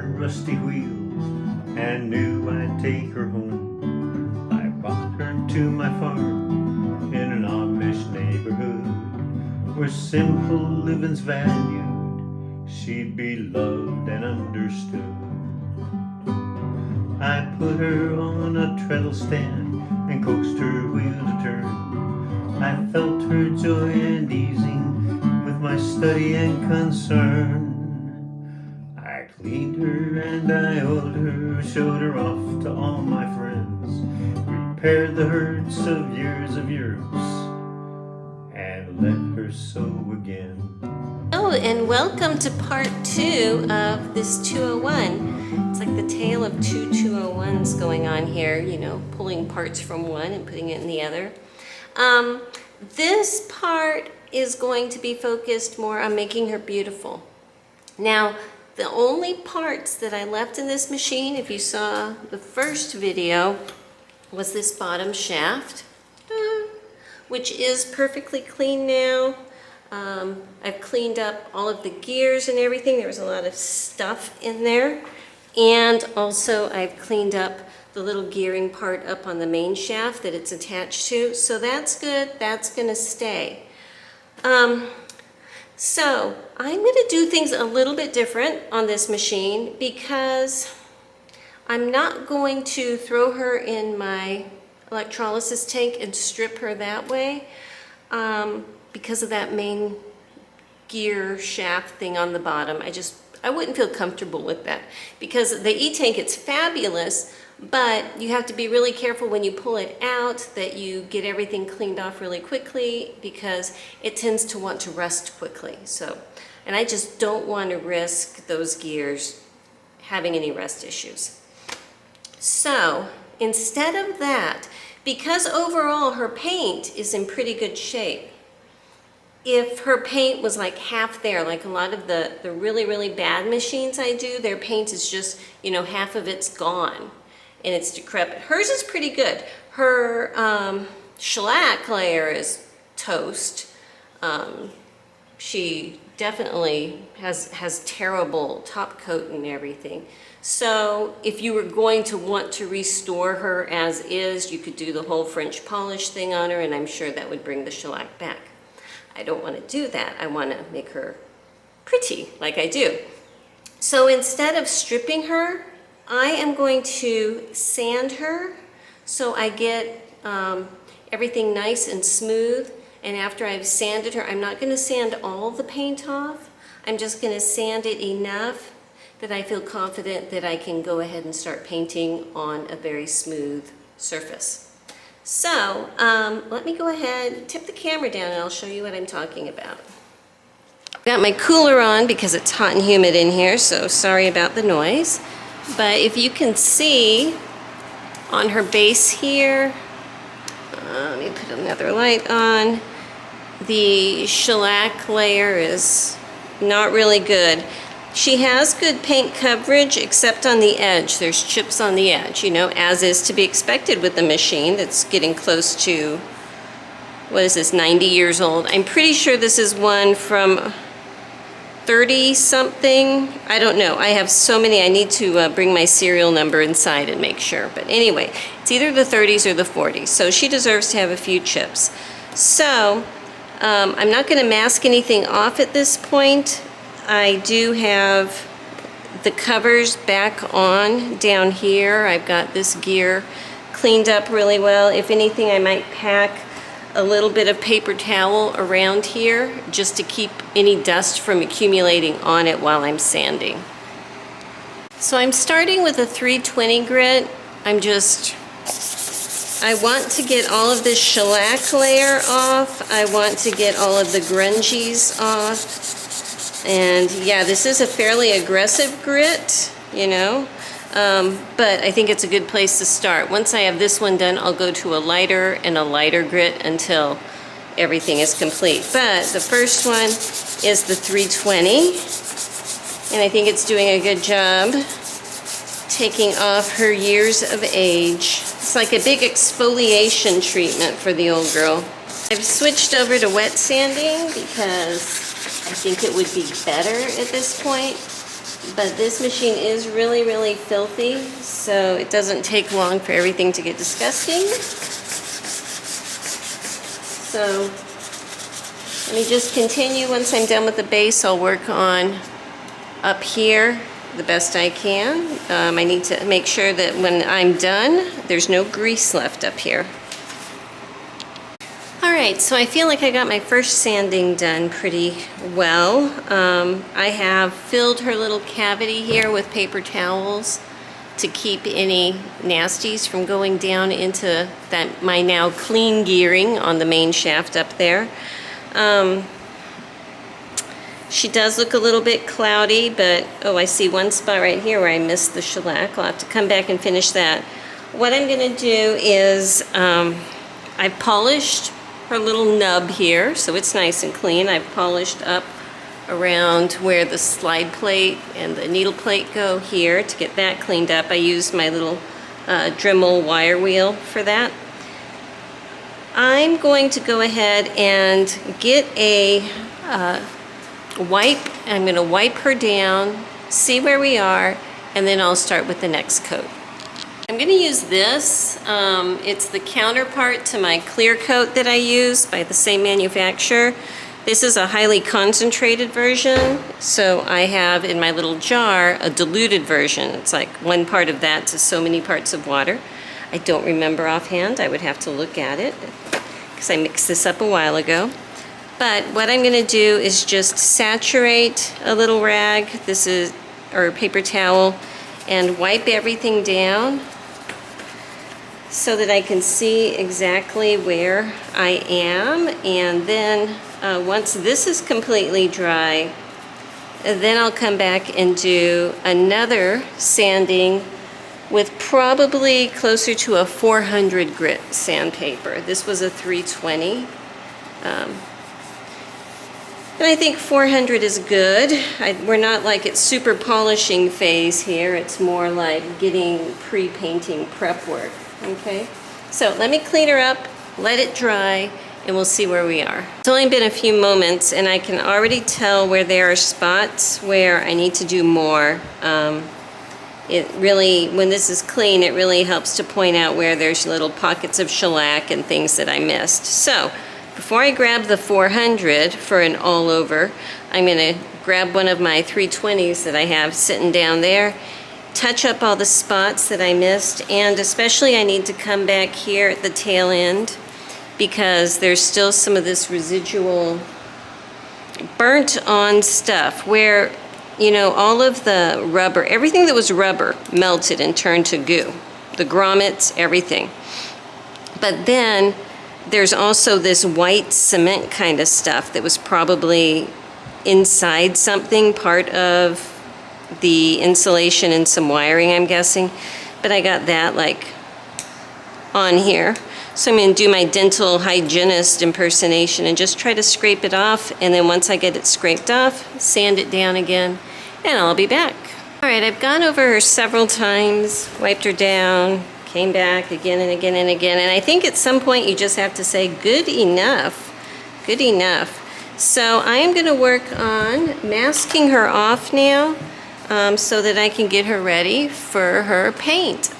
turned rusty wheels and knew I'd take her home. I brought her to my farm in an Amish neighborhood where simple living's valued, she'd be loved and understood. I put her on a treadle stand and coaxed her wheel to turn. I felt her joy and easing with my study and concern. I cleaned her and I oiled her, showed her off to all my friends, repaired the hurts of years, and let her sow again. Oh, and welcome to part 2 of this 201. It's like the tale of two 201s going on here, you know, pulling parts from one and putting it in the other. This part is going to be focused more on making her beautiful. Now, the only parts that I left in this machine, if you saw the first video, was this bottom shaft, which is perfectly clean now. I've cleaned up all of the gears and everything. There was a lot of stuff in there. And also I've cleaned up the little gearing part up on the main shaft that it's attached to. So that's good, that's gonna stay. So I'm gonna do things a little bit different on this machine because I'm not going to throw her in my electrolysis tank and strip her that way because of that main gear shaft thing on the bottom. I wouldn't feel comfortable with that because the E-tank, it's fabulous, but you have to be really careful when you pull it out that you get everything cleaned off really quickly because it tends to want to rust quickly. So, and I just don't want to risk those gears having any rust issues. So instead of that, because overall her paint is in pretty good shape, if her paint was like half there, like a lot of the really, really bad machines I do, their paint is just, you know, half of it's gone and it's decrepit. Hers is pretty good. Her shellac layer is toast. She definitely has terrible top coat and everything. So if you were going to want to restore her as is, you could do the whole French polish thing on her, and I'm sure that would bring the shellac back. I don't want to do that. I want to make her pretty like I do. So instead of stripping her, I am going to sand her so I get everything nice and smooth. And after I've sanded her, I'm not going to sand all the paint off. I'm just going to sand it enough that I feel confident that I can go ahead and start painting on a very smooth surface. So let me go ahead, tip the camera down, and I'll show you what I'm talking about. I've got my cooler on because it's hot and humid in here, so sorry about the noise. But if you can see on her base here, let me put another light on, the shellac layer is not really good. She has good paint coverage except on the edge. There's chips on the edge, you know, as is to be expected with the machine that's getting close to, what is this, 90 years old. I'm pretty sure this is one from 30 something. I don't know. I have so many. I need to bring my serial number inside and make sure. But anyway, it's either the 30s or the 40s. So she deserves to have a few chips. So I'm not going to mask anything off at this point. I do have the covers back on down here. I've got this gear cleaned up really well. If anything, I might pack a little bit of paper towel around here just to keep any dust from accumulating on it while I'm sanding. So I'm starting with a 320 grit. I want to get all of this shellac layer off. I want to get all of the grungies off. And yeah, this is a fairly aggressive grit, you know, but I think it's a good place to start. Once I have this one done, I'll go to a lighter and a lighter grit until everything is complete. But the first one is the 320, and I think it's doing a good job taking off her years of age. It's like a big exfoliation treatment for the old girl. I've switched over to wet sanding because I think it would be better at this point. But this machine is really, really filthy, so it doesn't take long for everything to get disgusting. So let me just continue. Once I'm done with the base, I'll work on up here the best I can. I need to make sure that when I'm done, there's no grease left up here. Alright, so I feel like I got my first sanding done pretty well. I have filled her little cavity here with paper towels to keep any nasties from going down into my now clean gearing on the main shaft up there. She does look a little bit cloudy, but oh, I see one spot right here where I missed the shellac. I'll have to come back and finish that. What I'm going to do is I've polished her little nub here, so it's nice and clean. I've polished up around where the slide plate and the needle plate go here to get that cleaned up. I used my little Dremel wire wheel for that. I'm going to go ahead and get a wipe. I'm going to wipe her down, see where we are, and then I'll start with the next coat. I'm going to use this. It's the counterpart to my clear coat that I use by the same manufacturer. This is a highly concentrated version, so I have in my little jar a diluted version. It's like 1 part of that to so many parts of water. I don't remember offhand. I would have to look at it because I mixed this up a while ago. But what I'm going to do is just saturate a little rag, or a paper towel, and wipe everything down so that I can see exactly where I am. And then once this is completely dry, then I'll come back and do another sanding with probably closer to a 400 grit sandpaper. This was a 320. And I think 400 is good. We're not like at super polishing phase here. It's more like getting pre-painting prep work, okay? So let me clean her up, let it dry, and we'll see where we are. It's only been a few moments, and I can already tell where there are spots where I need to do more. It really, when this is clean, it really helps to point out where there's little pockets of shellac and things that I missed. So, before I grab the 400 for an all over, I'm going to grab one of my 320s that I have sitting down there, touch up all the spots that I missed, and especially I need to come back here at the tail end because there's still some of this residual burnt on stuff where, you know, all of the rubber, everything that was rubber melted and turned to goo. The grommets, everything. But then there's also this white cement kind of stuff that was probably inside something, part of the insulation and some wiring, I'm guessing. But I got that like on here. So I'm going to do my dental hygienist impersonation and just try to scrape it off. And then once I get it scraped off, sand it down again, and I'll be back. All right, I've gone over her several times, wiped her down, came back again and again and again, and I think at some point you just have to say good enough, good enough. So I am going to work on masking her off now so that I can get her ready for her paint.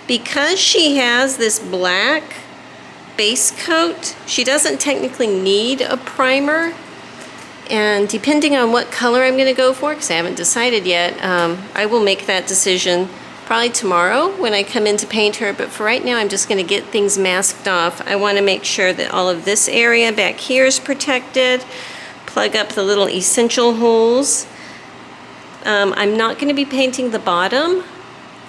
Because she has this black base coat, she doesn't technically need a primer, and depending on what color I'm going to go for, because I haven't decided yet, I will make that decision probably tomorrow when I come in to paint her, but for right now I'm just going to get things masked off. I want to make sure that all of this area back here is protected, plug up the little essential holes. I'm not going to be painting the bottom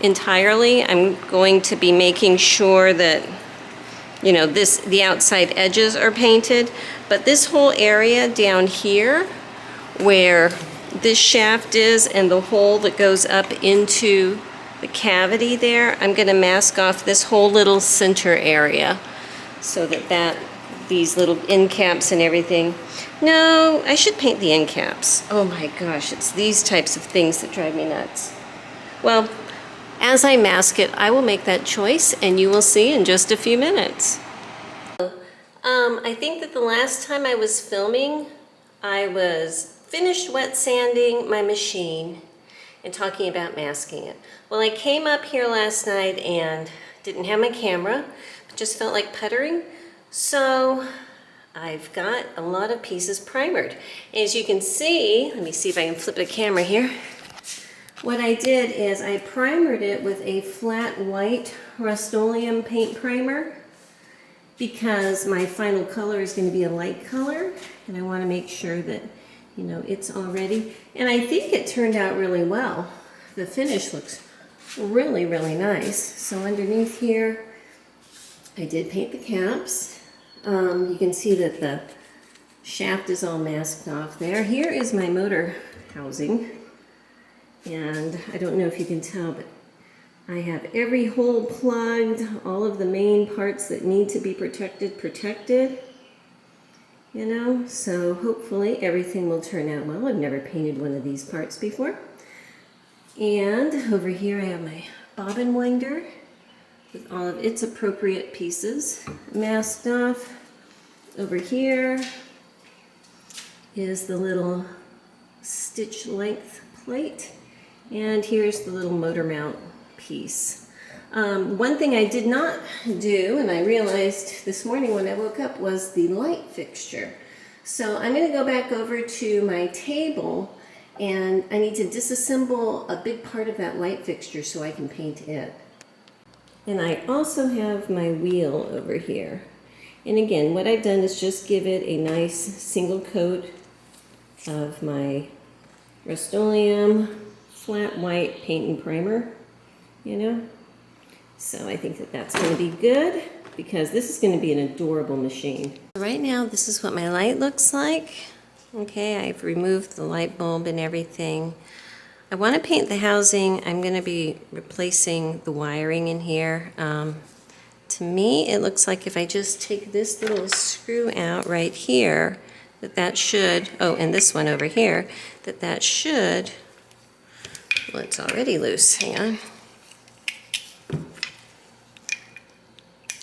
entirely. I'm going to be making sure that, you know, the outside edges are painted, but this whole area down here where this shaft is and the hole that goes up into the cavity there, I'm going to mask off this whole little center area so that these little end caps and everything. No, I should paint the end caps. Oh my gosh, it's these types of things that drive me nuts. Well, as I mask it, I will make that choice and you will see in just a few minutes. I think that the last time I was filming, I was finished wet sanding my machine and talking about masking it. Well, I came up here last night and didn't have my camera, but just felt like puttering. So I've got a lot of pieces primered. As you can see, let me see if I can flip the camera here. What I did is I primered it with a flat white Rust-Oleum paint primer because my final color is going to be a light color, and I want to make sure that, you know, it's all ready. And I think it turned out really well. The finish looks really, really nice. So underneath here, I did paint the caps. You can see that the shaft is all masked off there. Here is my motor housing. And I don't know if you can tell, but I have every hole plugged, all of the main parts that need to be protected, you know, so hopefully everything will turn out well. I've never painted one of these parts before. And over here I have my bobbin winder with all of its appropriate pieces masked off. Over here is the little stitch length plate. And here's the little motor mount piece. One thing I did not do, and I realized this morning when I woke up, was the light fixture. So I'm going to go back over to my table, and I need to disassemble a big part of that light fixture so I can paint it. And I also have my wheel over here. And again, what I've done is just give it a nice single coat of my Rust-Oleum flat white paint and primer, you know. So I think that that's going to be good because this is going to be an adorable machine. Right now, this is what my light looks like. Okay, I've removed the light bulb and everything. I want to paint the housing. I'm going to be replacing the wiring in here. To me, it looks like if I just take this little screw out right here, that should, oh, and this one over here, that should, well, it's already loose. Hang on.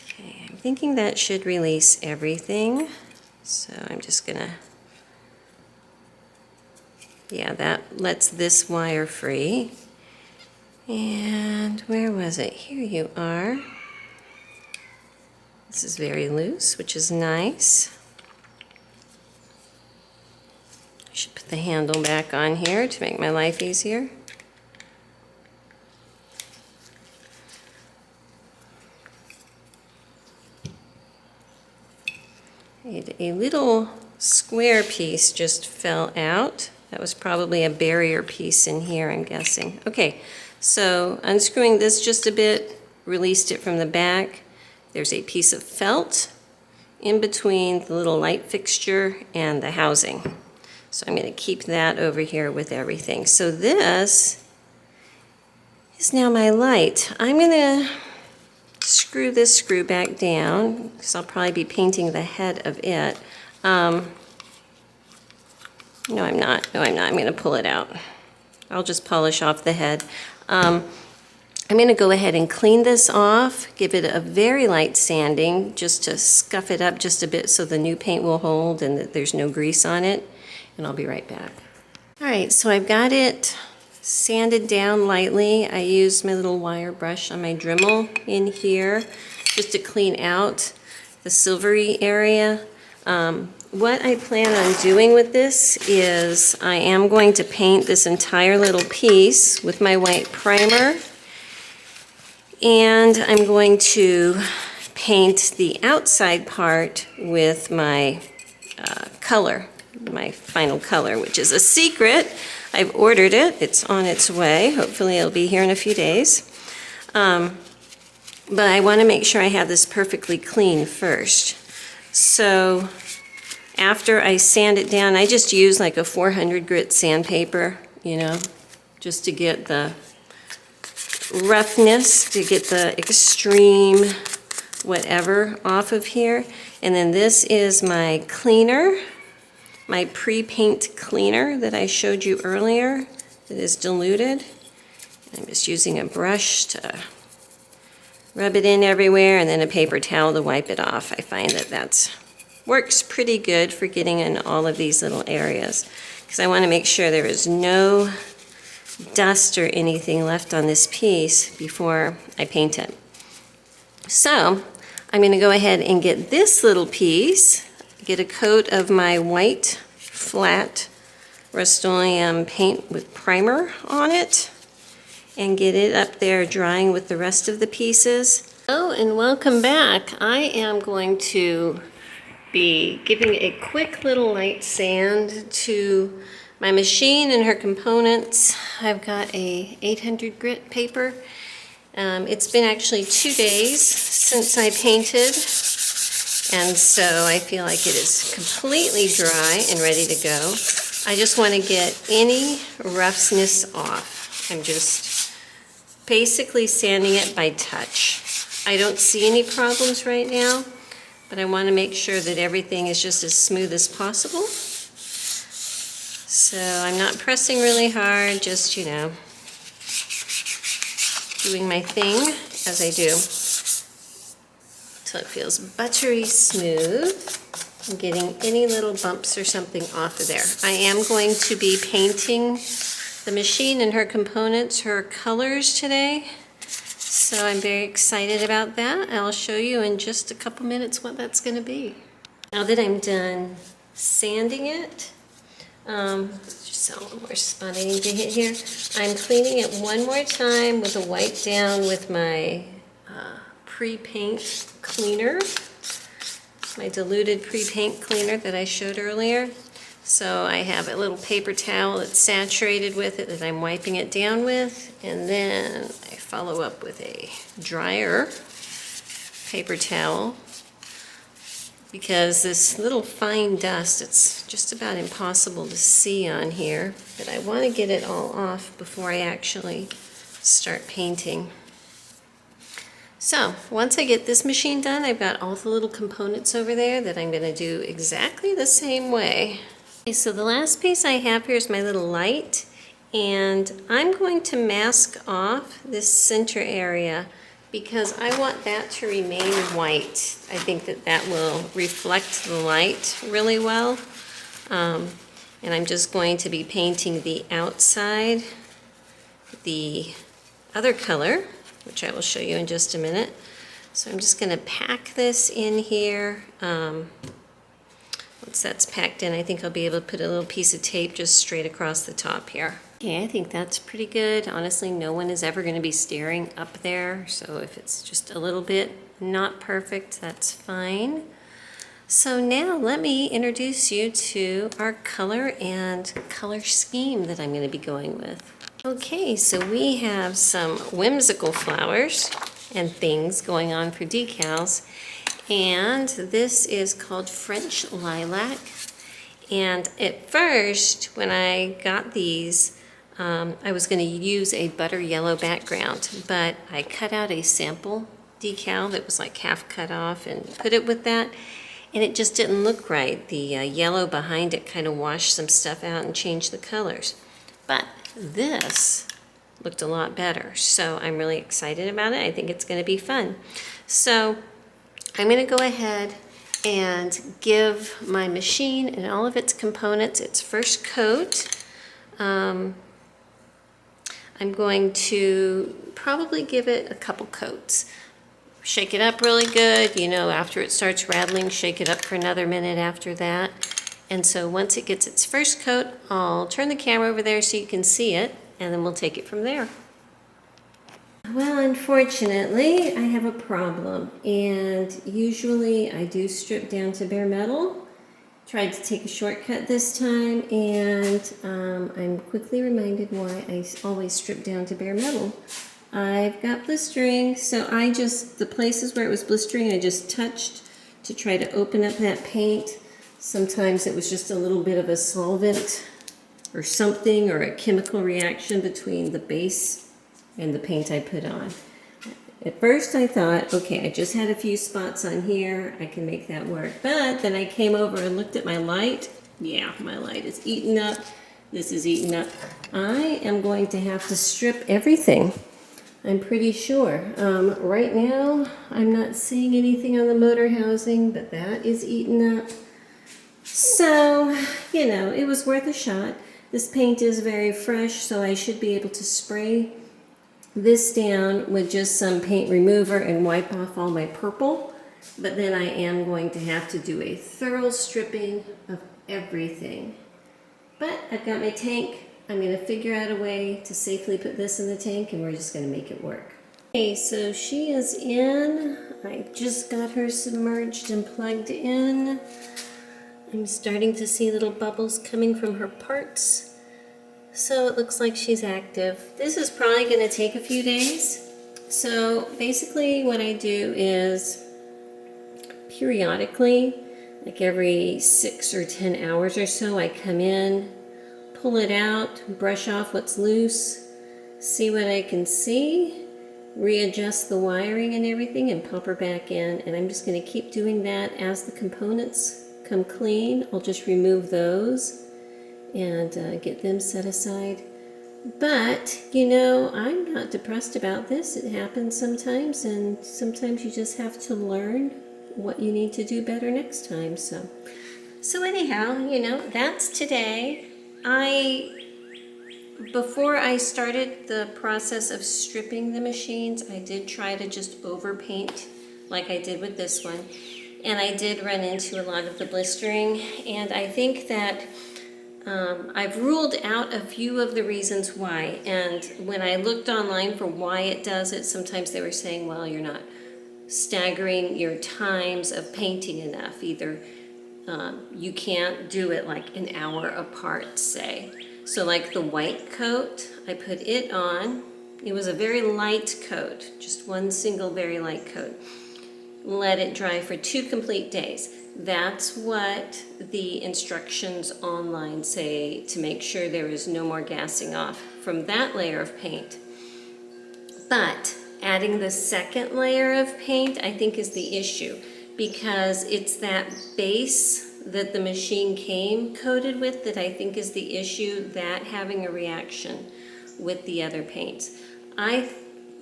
Okay, I'm thinking that should release everything. So I'm just gonna, yeah, that lets this wire free. And where was it? Here you are. This is very loose, which is nice. I should put the handle back on here to make my life easier. A little square piece just fell out. That was probably a barrier piece in here, I'm guessing. Okay, so unscrewing this just a bit, released it from the back. There's a piece of felt in between the little light fixture and the housing. So I'm going to keep that over here with everything. So this is now my light. I'm going to screw this screw back down because I'll probably be painting the head of it. No, I'm not. No, I'm not. I'm going to pull it out. I'll just polish off the head. I'm going to go ahead and clean this off, give it a very light sanding just to scuff it up just a bit so the new paint will hold and that there's no grease on it. And I'll be right back. All right, so I've got it sanded down lightly. I used my little wire brush on my Dremel in here just to clean out the silvery area. What I plan on doing with this is I am going to paint this entire little piece with my white primer, and I'm going to paint the outside part with my color, my final color, which is a secret. I've ordered it. It's on its way. Hopefully it'll be here in a few days. But I want to make sure I have this perfectly clean first. So after I sand it down, I just use like a 400 grit sandpaper, you know, just to get the roughness, to get the extreme whatever off of here. And then this is my cleaner, my pre-paint cleaner that I showed you earlier that is diluted. I'm just using a brush to rub it in everywhere and then a paper towel to wipe it off. I find that that works pretty good for getting in all of these little areas because I want to make sure there is no dust or anything left on this piece before I paint it. So I'm going to go ahead and get this little piece, get a coat of my white flat Rust-Oleum paint with primer on it, and get it up there drying with the rest of the pieces. Oh, and welcome back. I am going to be giving a quick little light sand to my machine and her components. I've got a 800 grit paper. It's been actually 2 days since I painted, and so I feel like it is completely dry and ready to go. I just want to get any roughness off. I'm just basically sanding it by touch. I don't see any problems right now, but I want to make sure that everything is just as smooth as possible. So I'm not pressing really hard, just, you know, doing my thing as I do until it feels buttery smooth. I'm getting any little bumps or something off of there. I am going to be painting the machine and her components, her colors today. So I'm very excited about that. I'll show you in just a couple minutes what that's going to be. Now that I'm done sanding it, just a little more spot I need to hit here. I'm cleaning it one more time with a wipe down with my pre-paint cleaner, my diluted pre-paint cleaner that I showed earlier. So I have a little paper towel that's saturated with it that I'm wiping it down with, and then I follow up with a drier paper towel, because this little fine dust, it's just about impossible to see on here, but I want to get it all off before I actually start painting. So once I get this machine done, I've got all the little components over there that I'm going to do exactly the same way. Okay, so the last piece I have here is my little light, and I'm going to mask off this center area because I want that to remain white. I think that that will reflect the light really well. And I'm just going to be painting the outside the other color, which I will show you in just a minute. So I'm just going to pack this in here. Once that's packed in, I think I'll be able to put a little piece of tape just straight across the top here. Okay, I think that's pretty good. Honestly, no one is ever going to be staring up there, so if it's just a little bit not perfect, that's fine. So now let me introduce you to our color and color scheme that I'm going to be going with. Okay, so we have some whimsical flowers and things going on for decals. And this is called French lilac. And at first, when I got these, I was going to use a butter yellow background, but I cut out a sample decal that was like half cut off and put it with that, and it just didn't look right. The yellow behind it kind of washed some stuff out and changed the colors. But this looked a lot better, so I'm really excited about it. I think it's going to be fun. So I'm going to go ahead and give my machine and all of its components its first coat. I'm going to probably give it a couple coats. Shake it up really good, you know, after it starts rattling, shake it up for another minute after that. And so once it gets its first coat, I'll turn the camera over there so you can see it, and then we'll take it from there. Well, unfortunately, I have a problem, and usually I do strip down to bare metal. Tried to take a shortcut this time, and I'm quickly reminded why I always strip down to bare metal. I've got blistering, so the places where it was blistering, I just touched to try to open up that paint. Sometimes it was just a little bit of a solvent or something, or a chemical reaction between the base and the paint I put on. At first I thought, okay, I just had a few spots on here, I can make that work. But then I came over and looked at my light. Yeah, my light is eaten up. This is eaten up. I am going to have to strip everything, I'm pretty sure. Right now, I'm not seeing anything on the motor housing, but that is eaten up. So, you know, it was worth a shot. This paint is very fresh, so I should be able to spray this down with just some paint remover and wipe off all my purple. But then I am going to have to do a thorough stripping of everything. But I've got my tank. I'm going to figure out a way to safely put this in the tank, and we're just going to make it work. Okay, so she is in. I just got her submerged and plugged in. I'm starting to see little bubbles coming from her parts. So it looks like she's active. This is probably going to take a few days. So basically what I do is periodically, like every 6 or 10 hours or so, I come in, pull it out, brush off what's loose, see what I can see, readjust the wiring and everything, and pop her back in. And I'm just going to keep doing that as the components come clean. I'll just remove those and get them set aside. But, you know, I'm not depressed about this. It happens sometimes, and sometimes you just have to learn what you need to do better next time. So anyhow, you know, that's today. Before I started the process of stripping the machines, I did try to just overpaint like I did with this one. And I did run into a lot of the blistering. And I think that I've ruled out a few of the reasons why. And when I looked online for why it does it, sometimes they were saying, well, you're not staggering your times of painting enough. Either you can't do it like an hour apart, say. So like the white coat, I put it on. It was a very light coat, just one single very light coat. Let it dry for 2 complete days. That's what the instructions online say, to make sure there is no more gassing off from that layer of paint. But adding the second layer of paint, I think, is the issue, because it's that base that the machine came coated with that I think is the issue, that having a reaction with the other paints.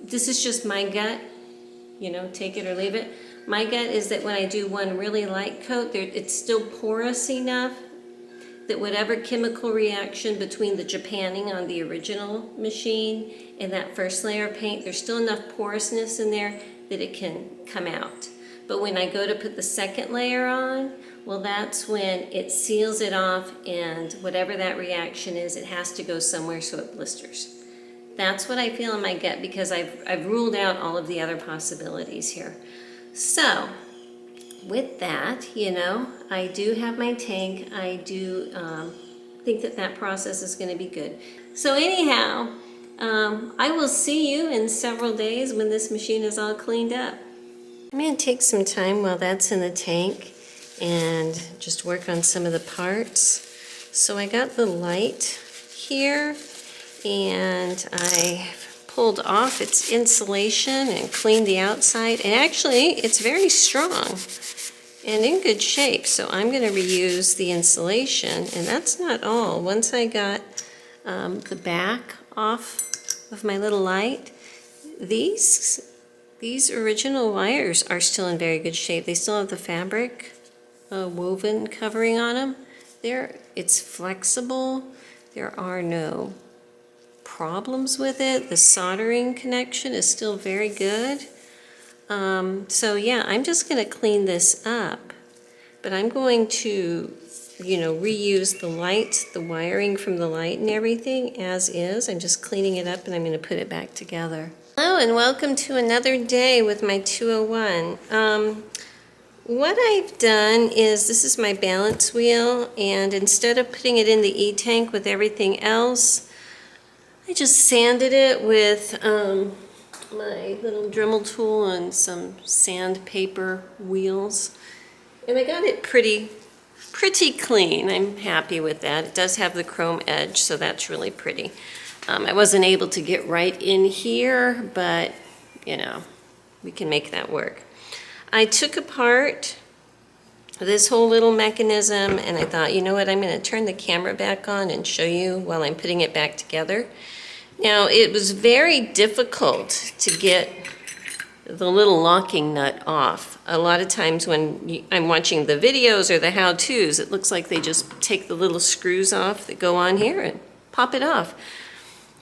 This is just my gut, you know, take it or leave it. My gut is that when I do one really light coat, it's still porous enough that whatever chemical reaction between the Japanning on the original machine and that first layer of paint, there's still enough porousness in there that it can come out. But when I go to put the second layer on, well, that's when it seals it off, and whatever that reaction is, it has to go somewhere so it blisters. That's what I feel in my gut, because I've ruled out all of the other possibilities here. So with that, you know, I do have my tank. I do think that process is going to be good. So anyhow, I will see you in several days when this machine is all cleaned up. I'm going to take some time while that's in the tank and just work on some of the parts. So I got the light here, and I pulled off its insulation and cleaned the outside. And actually, it's very strong and in good shape. So I'm going to reuse the insulation, and that's not all. Once I got the back off of my little light, these original wires are still in very good shape. They still have the fabric woven covering on them. It's flexible. There are no problems with it. The soldering connection is still very good. So yeah, I'm just going to clean this up, but I'm going to, you know, reuse the light, the wiring from the light and everything as is. I'm just cleaning it up, and I'm going to put it back together. Hello and welcome to another day with my 201. What I've done is, this is my balance wheel, and instead of putting it in the E-tank with everything else, I just sanded it with my little Dremel tool and some sandpaper wheels, and I got it pretty clean. I'm happy with that. It does have the chrome edge, so that's really pretty. I wasn't able to get right in here, but you know, we can make that work. I took apart this whole little mechanism, and I thought, you know what, I'm going to turn the camera back on and show you while I'm putting it back together. Now, it was very difficult to get the little locking nut off. A lot of times when I'm watching the videos or the how-tos, it looks like they just take the little screws off that go on here and pop it off.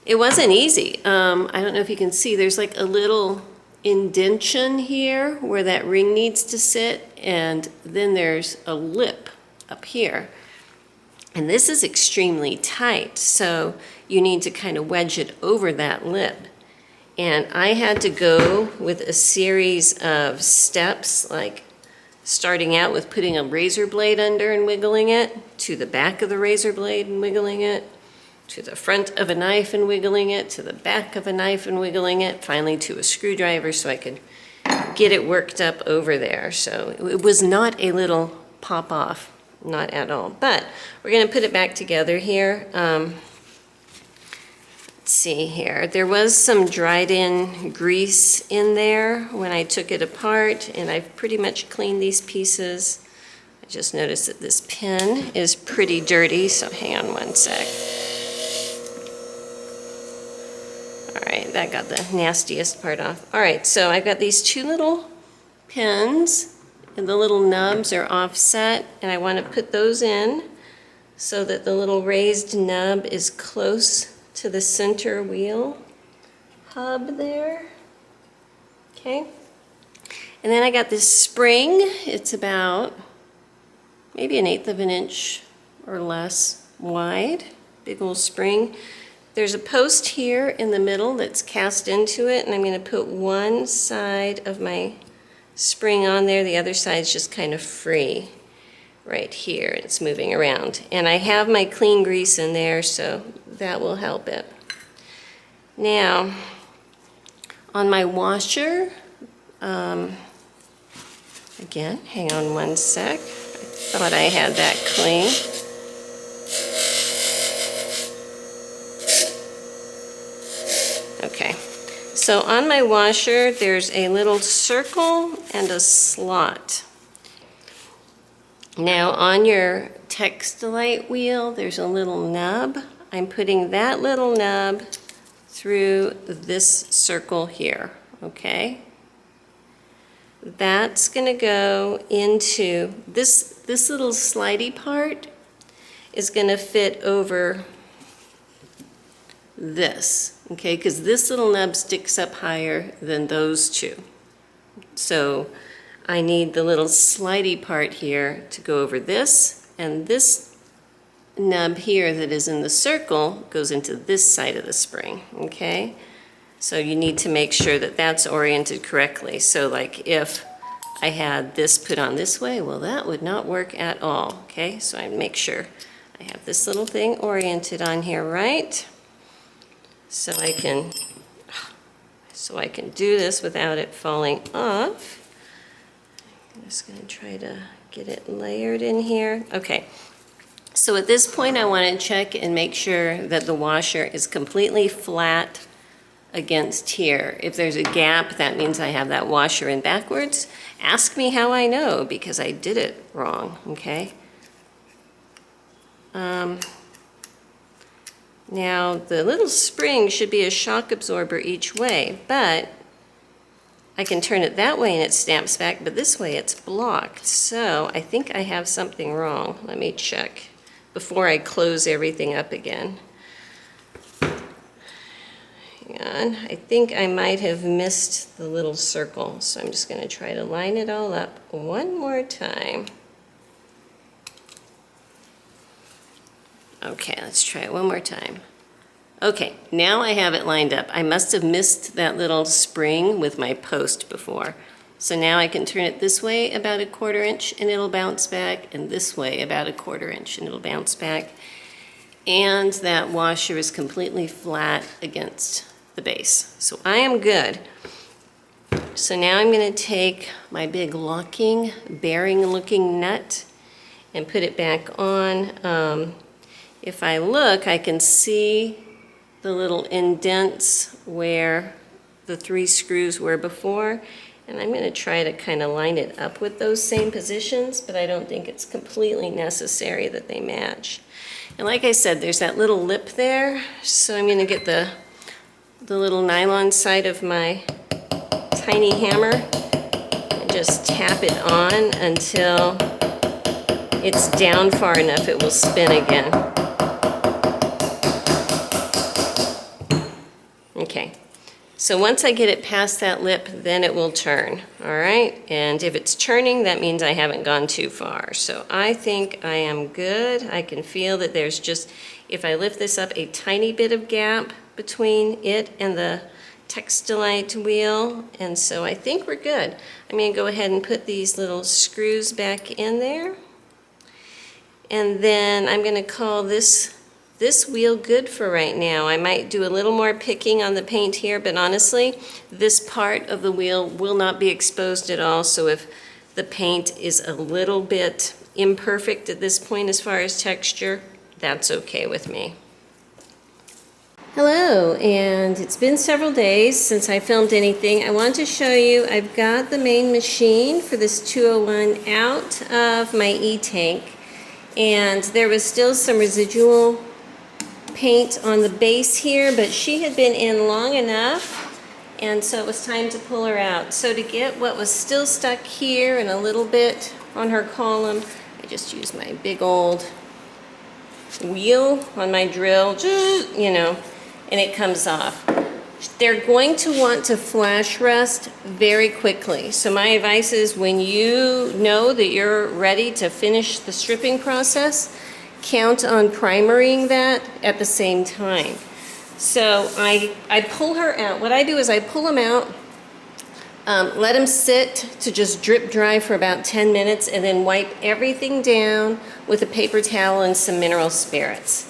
It wasn't easy. I don't know if you can see, there's like a little indentation here where that ring needs to sit, and then there's a lip up here. And this is extremely tight, so you need to kind of wedge it over that lip. And I had to go with a series of steps, like starting out with putting a razor blade under and wiggling it, to the back of the razor blade and wiggling it, to the front of a knife and wiggling it, to the back of a knife and wiggling it, finally to a screwdriver so I could get it worked up over there. So it was not a little pop off, not at all. But we're gonna put it back together here. Let's see here. There was some dried in grease in there when I took it apart, and I've pretty much cleaned these pieces. I just noticed that this pin is pretty dirty, so hang on one sec. All right, that got the nastiest part off. All right, so I've got these two little pins, and the little nubs are offset, and I want to put those in so that the little raised nub is close to the center wheel hub there. Okay. And then I got this spring. It's about maybe 1/8 of an inch or less wide. Big old spring. There's a post here in the middle that's cast into it, and I'm going to put one side of my spring on there. The other side's just kind of free right here. It's moving around. And I have my clean grease in there, so that will help it. Now, on my washer, again, hang on one sec. I thought I had that clean. Okay, so on my washer, there's a little circle and a slot. Now on your Textilite wheel, there's a little nub. I'm putting that little nub through this circle here, okay? That's gonna go into, this little slidey part is gonna fit over this, okay? Because this little nub sticks up higher than those two. So I need the little slidey part here to go over this, and this nub here that is in the circle goes into this side of the spring, okay? So you need to make sure that that's oriented correctly. So like if I had this put on this way, well, that would not work at all, okay? So I make sure I have this little thing oriented on here, right? So I can do this without it falling off. I'm just going to try to get it layered in here. Okay, so at this point I want to check and make sure that the washer is completely flat against here. If there's a gap, that means I have that washer in backwards. Ask me how I know, because I did it wrong, okay? Now the little spring should be a shock absorber each way, but I can turn it that way and it snaps back, but this way it's blocked. So I think I have something wrong. Let me check before I close everything up again. Hang on, I think I might have missed the little circle, so I'm just going to try to line it all up one more time. Okay, let's try it one more time. Okay, now I have it lined up. I must have missed that little spring with my post before. So now I can turn it this way about 1/4 inch and it'll bounce back, and this way about 1/4 inch and it'll bounce back. And that washer is completely flat against the base. So I am good. So now I'm going to take my big locking, bearing looking nut and put it back on. If I look, I can see the little indents where the 3 screws were before, and I'm going to try to kind of line it up with those same positions, but I don't think it's completely necessary that they match. And like I said, there's that little lip there, so I'm going to get the little nylon side of my tiny hammer and just tap it on until it's down far enough it will spin again. Okay, so once I get it past that lip, then it will turn, all right? And if it's turning, that means I haven't gone too far. So I think I am good. I can feel that there's just, if I lift this up, a tiny bit of gap between it and the Textilite wheel, and so I think we're good. I'm going to go ahead and put these little screws back in there, and then I'm going to call this wheel good for right now. I might do a little more picking on the paint here, but honestly, this part of the wheel will not be exposed at all, so if the paint is a little bit imperfect at this point as far as texture, that's okay with me. Hello, and it's been several days since I filmed anything. I want to show you, I've got the main machine for this 201 out of my E-tank, and there was still some residual paint on the base here, but she had been in long enough, and so it was time to pull her out. So to get what was still stuck here and a little bit on her column, I just used my big old wheel on my drill, you know, and it comes off. They're going to want to flash rust very quickly. So my advice is, when you know that you're ready to finish the stripping process, count on primering that at the same time. So I pull her out. What I do is I pull them out, let them sit to just drip dry for about 10 minutes, and then wipe everything down with a paper towel and some mineral spirits.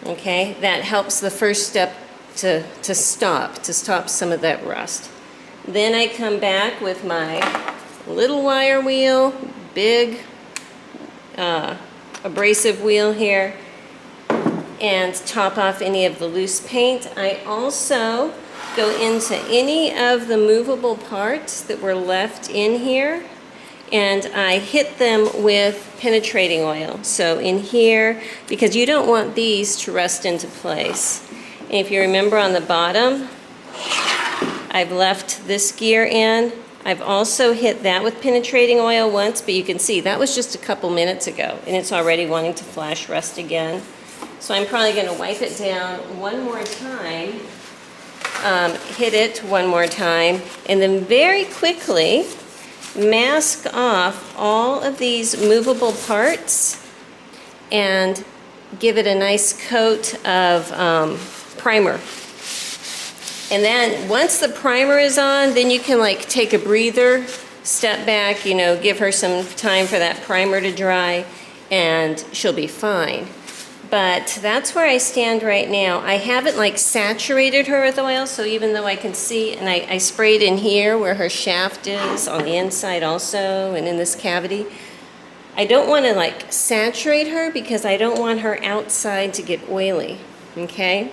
Okay, that helps the first step to stop some of that rust. Then I come back with my little wire wheel, big abrasive wheel here, and top off any of the loose paint. I also go into any of the movable parts that were left in here, and I hit them with penetrating oil. So in here, because you don't want these to rust into place. And if you remember on the bottom, I've left this gear in. I've also hit that with penetrating oil once, but you can see that was just a couple minutes ago, and it's already wanting to flash rust again. So I'm probably going to wipe it down one more time, hit it one more time, and then very quickly mask off all of these movable parts and give it a nice coat of primer. And then once the primer is on, then you can like take a breather, step back, you know, give her some time for that primer to dry, and she'll be fine. But that's where I stand right now. I haven't like saturated her with oil, so even though I can see, and I sprayed in here where her shaft is, on the inside also, and in this cavity. I don't want to like saturate her because I don't want her outside to get oily, okay?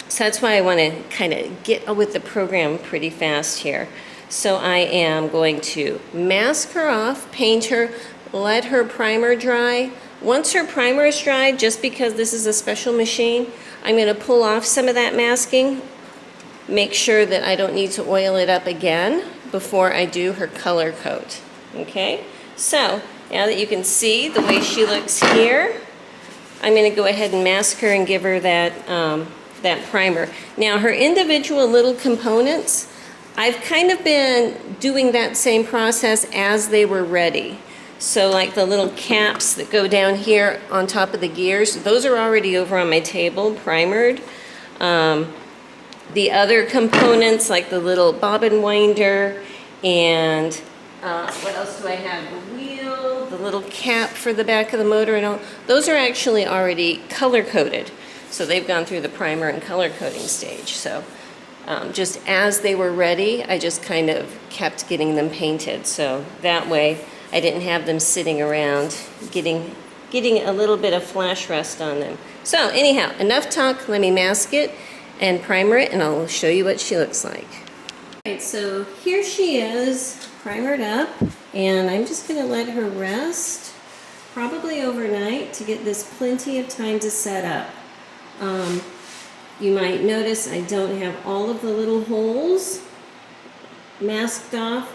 So that's why I want to kind of get with the program pretty fast here. So I am going to mask her off, paint her, let her primer dry. Once her primer is dry, just because this is a special machine, I'm going to pull off some of that masking, make sure that I don't need to oil it up again before I do her color coat. Okay? So now that you can see the way she looks here, I'm going to go ahead and mask her and give her that that primer. Now her individual little components, I've kind of been doing that same process as they were ready. So like the little caps that go down here on top of the gears, those are already over on my table, primered. The other components, like the little bobbin winder, and what else do I have? The wheel, the little cap for the back of the motor, and all, those are actually already color coded. So they've gone through the primer and color coding stage. So just as they were ready, I just kind of kept getting them painted. So that way I didn't have them sitting around getting a little bit of flash rust on them. So anyhow, enough talk. Let me mask it and primer it, and I'll show you what she looks like. All right, so here she is, primered up, and I'm just going to let her rest, probably overnight, to get this plenty of time to set up. You might notice I don't have all of the little holes masked off.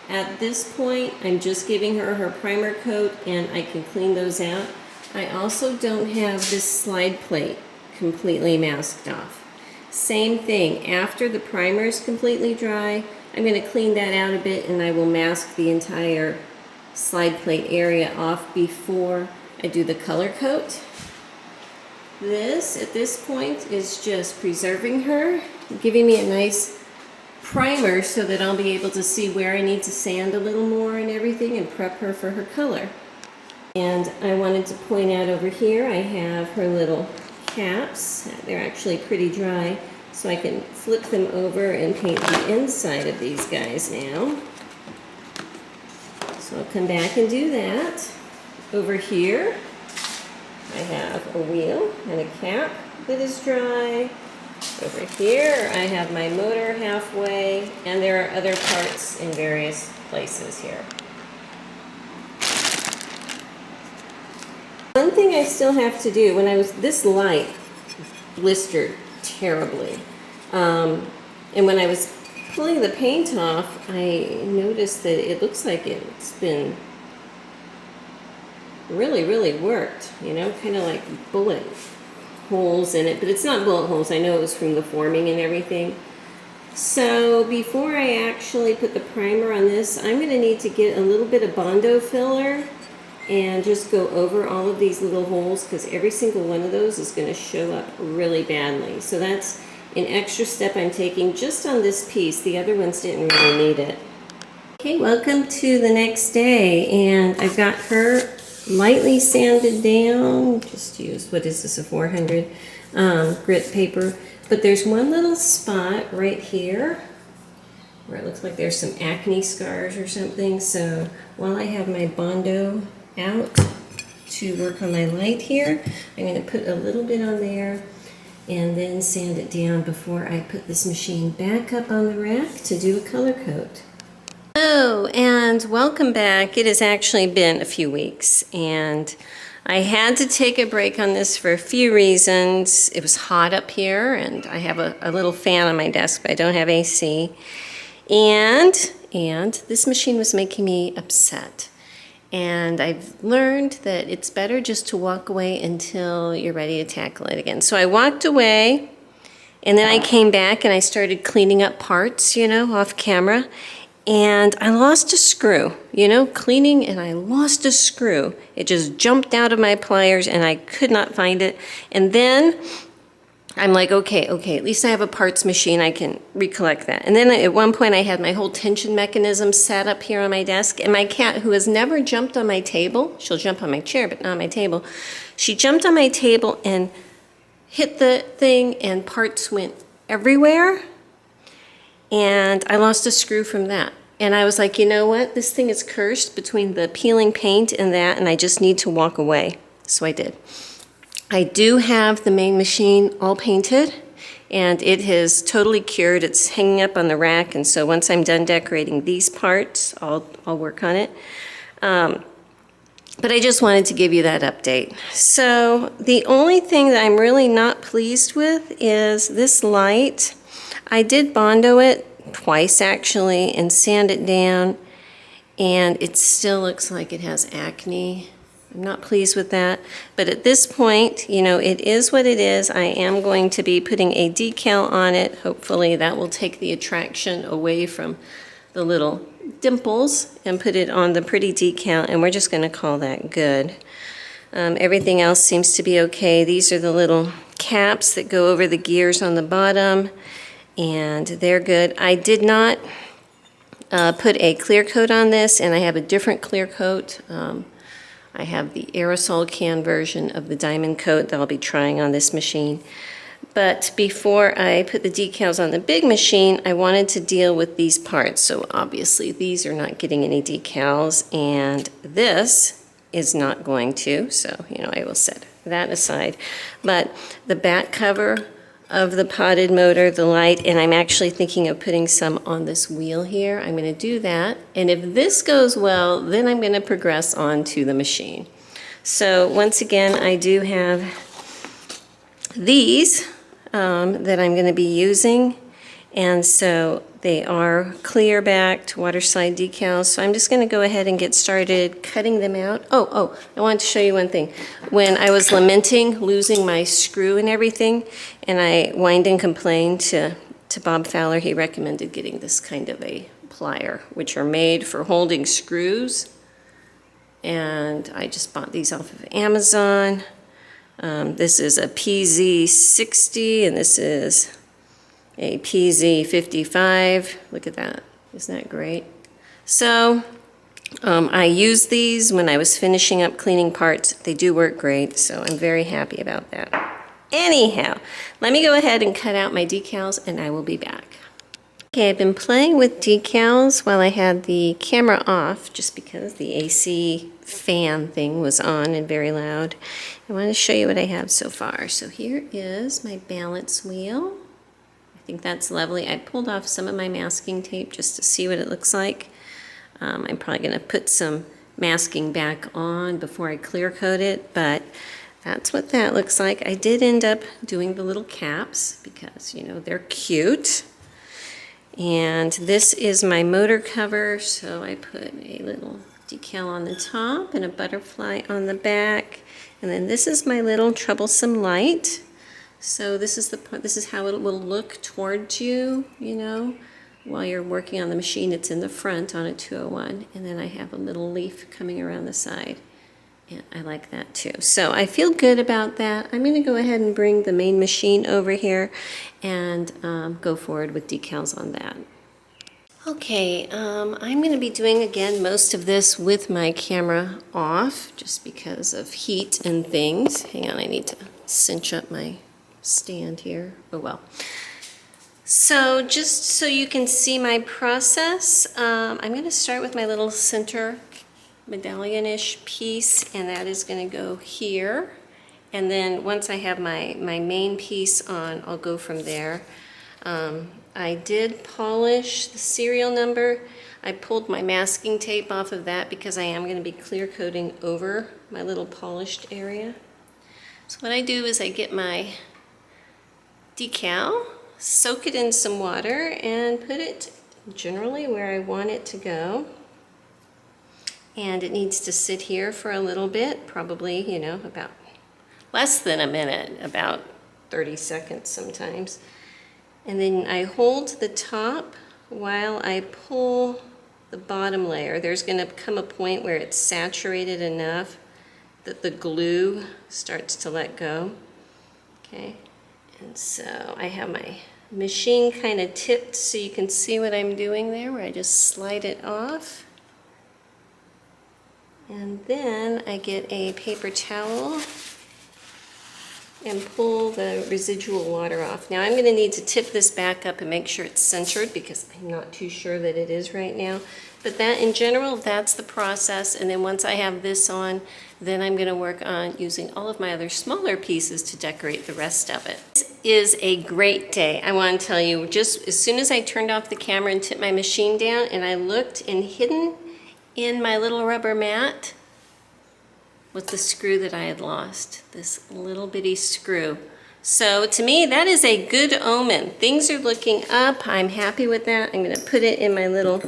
At this point, I'm just giving her her primer coat and I can clean those out. I also don't have this slide plate completely masked off. Same thing, after the primer is completely dry, I'm going to clean that out a bit and I will mask the entire slide plate area off before I do the color coat. This, at this point, is just preserving her, giving me a nice primer so that I'll be able to see where I need to sand a little more and everything and prep her for her color. And I wanted to point out over here, I have her little caps. They're actually pretty dry, so I can flip them over and paint the inside of these guys now. So I'll come back and do that. Over here, I have a wheel and a cap that is dry. Over here, I have my motor halfway, and there are other parts in various places here. One thing I still have to do, this light blistered terribly. And when I was pulling the paint off, I noticed that it looks like it's been really worked, you know, kind of like bullet holes in it, but it's not bullet holes. I know it was from the forming and everything. So before I actually put the primer on this, I'm going to need to get a little bit of Bondo filler and just go over all of these little holes, because every single one of those is going to show up really badly. So that's an extra step I'm taking just on this piece. The other ones didn't really need it. Okay, welcome to the next day, and I've got her lightly sanded down. Just use, what is this, a 400 grit paper. But there's one little spot right here where it looks like there's some acne scars or something. So while I have my Bondo out to work on my light here, I'm going to put a little bit on there and then sand it down before I put this machine back up on the rack to do a color coat. Hello and welcome back. It has actually been a few weeks and I had to take a break on this for a few reasons. It was hot up here and I have a little fan on my desk, but I don't have AC. And this machine was making me upset. And I've learned that it's better just to walk away until you're ready to tackle it again. So I walked away, and then I came back and I started cleaning up parts, you know, off camera. And I lost a screw, you know, cleaning, and I lost a screw. It just jumped out of my pliers and I could not find it. And then I'm like, okay, at least I have a parts machine, I can recollect that. And then at one point I had my whole tension mechanism set up here on my desk, and my cat, who has never jumped on my table, she'll jump on my chair, but not on my table, she jumped on my table and hit the thing, and parts went everywhere, and I lost a screw from that. And I was like, you know what, this thing is cursed between the peeling paint and that, and I just need to walk away. So I did. I do have the main machine all painted, and it has totally cured. It's hanging up on the rack, and so once I'm done decorating these parts, I'll work on it. But I just wanted to give you that update. So the only thing that I'm really not pleased with is this light. I did Bondo it twice actually and sand it down, and it still looks like it has acne. I'm not pleased with that, but at this point, you know, it is what it is. I am going to be putting a decal on it. Hopefully that will take the attraction away from the little dimples and put it on the pretty decal, and we're just going to call that good. Everything else seems to be okay. These are the little caps that go over the gears on the bottom, and they're good. I did not put a clear coat on this, and I have a different clear coat. I have the aerosol can version of the diamond coat that I'll be trying on this machine. But before I put the decals on the big machine, I wanted to deal with these parts. So obviously these are not getting any decals, and this is not going to. So, you know, I will set that aside. But the back cover of the potted motor, the light, and I'm actually thinking of putting some on this wheel here. I'm going to do that, and if this goes well, then I'm going to progress on to the machine. So once again, I do have these that I'm going to be using, and so They are clear backed water slide decals, so I'm just going to go ahead and get started cutting them out. Oh, I wanted to show you one thing. When I was lamenting losing my screw and everything, and I whined and complained to Bob Fowler, he recommended getting this kind of a plier, which are made for holding screws. And I just bought these off of Amazon. This is a PZ60, and this is a PZ55. Look at that. Isn't that great? So I used these when I was finishing up cleaning parts. They do work great, so I'm very happy about that. Anyhow, let me go ahead and cut out my decals, and I will be back. Okay, I've been playing with decals while I had the camera off, just because the AC fan thing was on and very loud. I want to show you what I have so far. So here is my balance wheel. I think that's lovely. I pulled off some of my masking tape just to see what it looks like. I'm probably going to put some masking back on before I clear coat it, but that's what that looks like. I did end up doing the little caps because, you know, they're cute. And this is my motor cover, so I put a little decal on the top and a butterfly on the back. And then this is my little troublesome light. So this is how it will look towards you, you know, while you're working on the machine. It's in the front on a 201, and then I have a little leaf coming around the side, and I like that too. So I feel good about that. I'm going to go ahead and bring the main machine over here and go forward with decals on that. Okay, I'm going to be doing again most of this with my camera off just because of heat and things. Hang on, I need to cinch up my stand here. Oh well. So just so you can see my process, I'm going to start with my little center medallion-ish piece, and that is going to go here. And then once I have my main piece on, I'll go from there. I did polish the serial number. I pulled my masking tape off of that because I am going to be clear coating over my little polished area. So what I do is I get my decal, soak it in some water, and put it generally where I want it to go. And it needs to sit here for a little bit, probably, you know, about less than a minute, about 30 seconds sometimes. And then I hold the top while I pull the bottom layer. There's going to come a point where it's saturated enough that the glue starts to let go. Okay, and so I have my machine kind of tipped so you can see what I'm doing there, where I just slide it off. And then I get a paper towel and pull the residual water off. Now I'm going to need to tip this back up and make sure it's centered because I'm not too sure that it is right now. But that in general, that's the process. And then once I have this on, then I'm going to work on using all of my other smaller pieces to decorate the rest of it. This is a great day. I want to tell you, just as soon as I turned off the camera and tipped my machine down and I looked, and hidden in my little rubber mat with the screw that I had lost, this little bitty screw. So to me, that is a good omen. Things are looking up. I'm happy with that. I'm going to put it in my little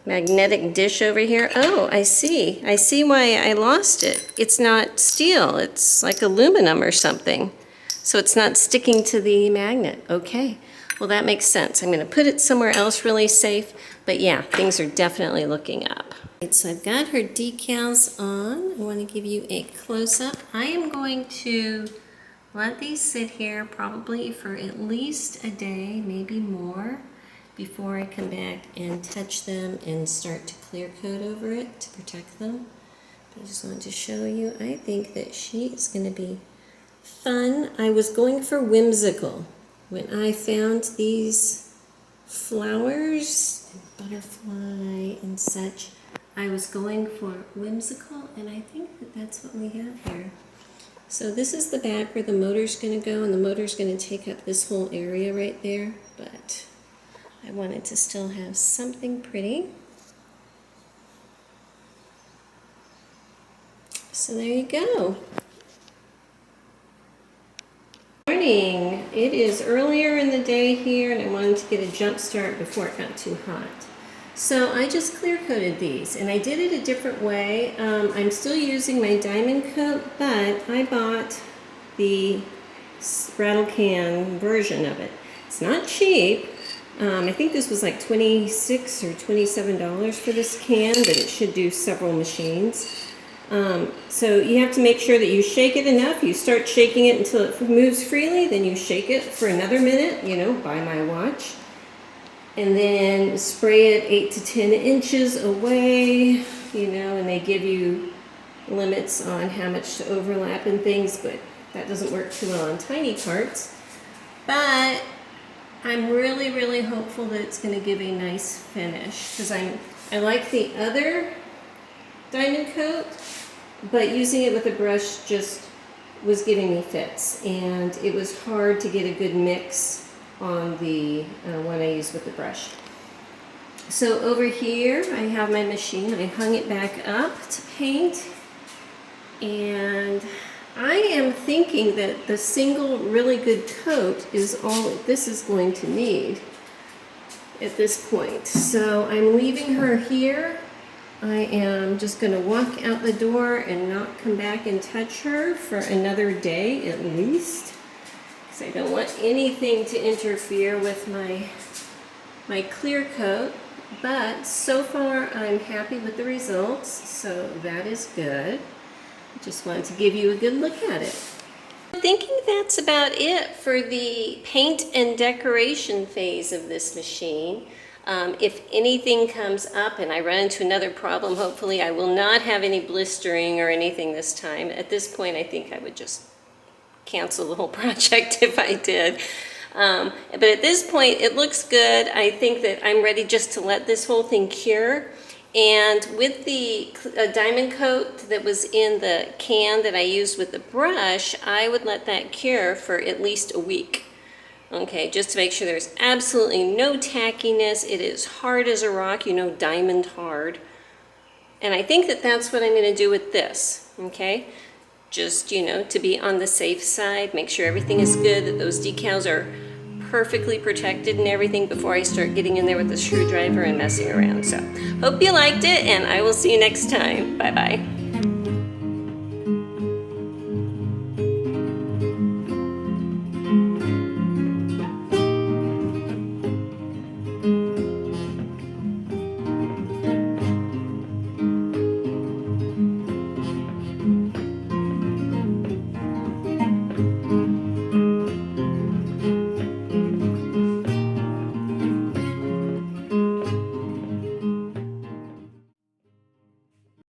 magnetic dish over here. Oh, I see. I see why I lost it. It's not steel. It's like aluminum or something. So it's not sticking to the magnet. Okay. Well, that makes sense. I'm going to put it somewhere else really safe. But yeah, things are definitely looking up. So I've got her decals on. I want to give you a close-up. I am going to let these sit here probably for at least a day, maybe more, before I come back and touch them and start to clear coat over it to protect them. But I just wanted to show you, I think that she is going to be fun. I was going for whimsical when I found these flowers and butterfly and such. I was going for whimsical, and I think that that's what we have here. So this is the back where the motor's going to go, and the motor's going to take up this whole area right there, but I wanted to still have something pretty. So there you go. Morning. it is earlier in the day here, and I wanted to get a jump start before it got too hot. So I just clear coated these, and I did it a different way. I'm still using my diamond coat, but I bought the rattle can version of it. It's not cheap. I think this was like $26 or $27 for this can, but it should do several machines. So you have to make sure that you shake it enough. You start shaking it until it moves freely, then you shake it for another minute, you know, by my watch. And then spray it 8 to 10 inches away, you know, and they give you limits on how much to overlap and things, but that doesn't work too well on tiny parts. But I'm really, really hopeful that it's going to give a nice finish, because I like the other diamond coat, but using it with a brush just was giving me fits, and it was hard to get a good mix on the one I used with the brush. So over here I have my machine. I hung it back up to paint, and I am thinking that the single really good coat is all this is going to need at this point. So I'm leaving her here. I am just going to walk out the door and not come back and touch her for another day at least, because I don't want anything to interfere with my clear coat. But so far I'm happy with the results, so that is good. Just wanted to give you a good look at it. I'm thinking that's about it for the paint and decoration phase of this machine. If anything comes up and I run into another problem, hopefully I will not have any blistering or anything this time. At this point, I think I would just cancel the whole project if I did. But at this point, it looks good. I think that I'm ready just to let this whole thing cure. And with the diamond coat that was in the can that I used with the brush, I would let that cure for at least a week. Okay, just to make sure there's absolutely no tackiness. It is hard as a rock, you know, diamond hard. And I think that that's what I'm going to do with this, okay? Just, you know, to be on the safe side, make sure everything is good, that those decals are perfectly protected and everything before I start getting in there with the screwdriver and messing around. So, hope you liked it, and I will see you next time. Bye-bye.